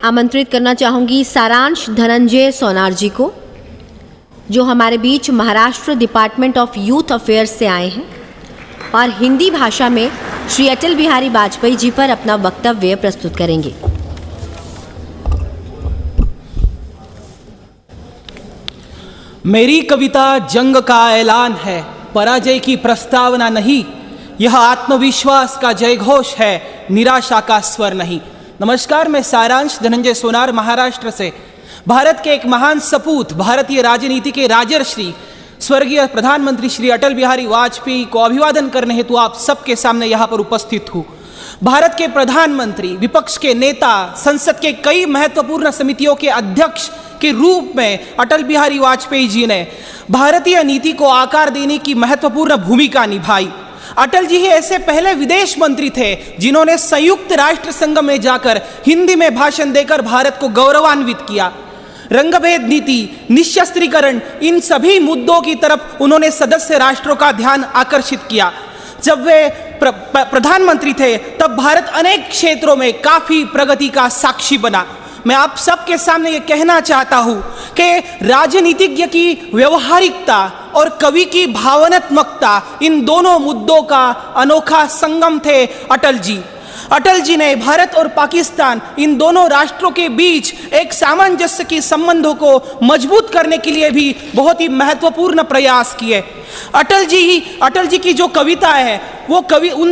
आमंत्रित करना चाहूँगी सारांश धनंजय सोनार जी को, जो हमारे बीच Maharashtra department of youth affairs से आए हैं और हिंदी भाषा में श्री अटल बिहारी वाजपेयी जी पर अपना वक्तव्य प्रस्तुत करेंगे। मेरी कविता जंग का ऐलान है, पराजय की प्रस्तावना नहीं। यह आत्मविश्वास का जयघोष है, निराशा का स्वर नहीं। नमस्कार, मैं सारांश धनंजय सोनार महाराष्ट्र से भारत के एक महान सपूत, भारतीय राजनीति के राजर्षि स्वर्गीय प्रधानमंत्री श्री अटल बिहारी वाजपेयी को अभिवादन करने हेतु आप सबके सामने यहाँ पर उपस्थित हूँ। भारत के प्रधानमंत्री, विपक्ष के नेता, संसद के कई महत्वपूर्ण समितियों के अध्यक्ष के रूप में अटल बिहारी वाजपेयी जी ने भारतीय नीति को आकार देने की महत्वपूर्ण भूमिका निभाई। अटल जी ही ऐसे पहले विदेश मंत्री थे जिन्होंने संयुक्त राष्ट्र संघ में जाकर हिंदी में भाषण देकर भारत को गौरवान्वित किया। रंगभेद नीति, निशस्त्रीकरण, इन सभी मुद्दों की तरफ उन्होंने सदस्य राष्ट्रों का ध्यान आकर्षित किया। जब वे प्रधानमंत्री थे तब भारत अनेक क्षेत्रों में काफी प्रगति का साक्षी बना। मैं आप सबके सामने ये कहना चाहता हूँ कि राजनीतिज्ञ की व्यवहारिकता और कवि की भावनात्मकता, इन दोनों मुद्दों का अनोखा संगम थे अटल जी। अटल जी ने भारत और पाकिस्तान, इन दोनों राष्ट्रों के बीच एक सामंजस्य के संबंधों को मजबूत करने के लिए भी बहुत ही महत्वपूर्ण प्रयास किए। अटल जी की जो कविता है वो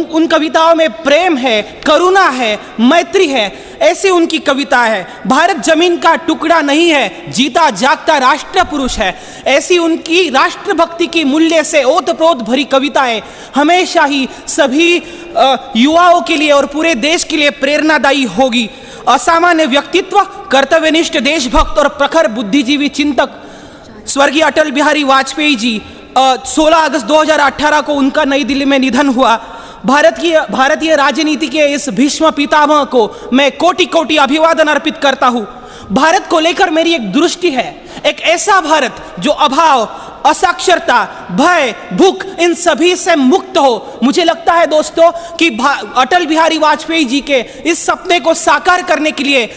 उन कविताओं में प्रेम है, करुणा है, मैत्री है, ऐसी उनकी कविता है। भारत जमीन का टुकड़ा नहीं है, जीता जागता राष्ट्र पुरुष है, ऐसी उनकी राष्ट्रभक्ति की मूल्य से ओतप्रोत भरी कविताएं हमेशा ही सभी युवाओं के लिए और पूरे देश के लिए प्रेरणादायी होगी। असामान्य व्यक्तित्व, कर्तव्यनिष्ठ देशभक्त और प्रखर बुद्धिजीवी चिंतक स्वर्गीय अटल बिहारी वाजपेयी जी, 16 अगस्त 2018 को उनका नई दिल्ली में निधन हुआ। भारतीय राजनीति के इस भीष्म पितामह को मैं कोटि कोटि अभिवादन अर्पित करता हूँ। भारत को लेकर मेरी एक दृष्टि है, एक ऐसा भारत जो अभाव, असाक्षरता, भय, भूख, इन सभी से मुक्त हो। मुझे लगता है दोस्तों कि अटल बिहारी वाजपेयी जी के इस सपने को साकार करने के लिए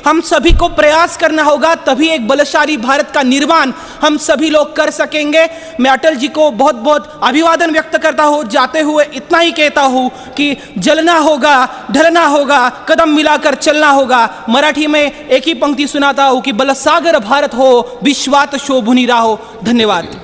हम सभी को प्रयास करना होगा, तभी एक बलशाली भारत का निर्माण हम सभी लोग कर सकेंगे। मैं अटल जी को बहुत बहुत अभिवादन व्यक्त करता हूँ। जाते हुए इतना ही कहता हूँ कि जलना होगा, ढलना होगा, कदम मिलाकर चलना होगा। मराठी में एक ही पंक्ति सुनाता हूँ कि बलसागर भारत हो, विश्वात शोभुनी राहो। धन्यवाद।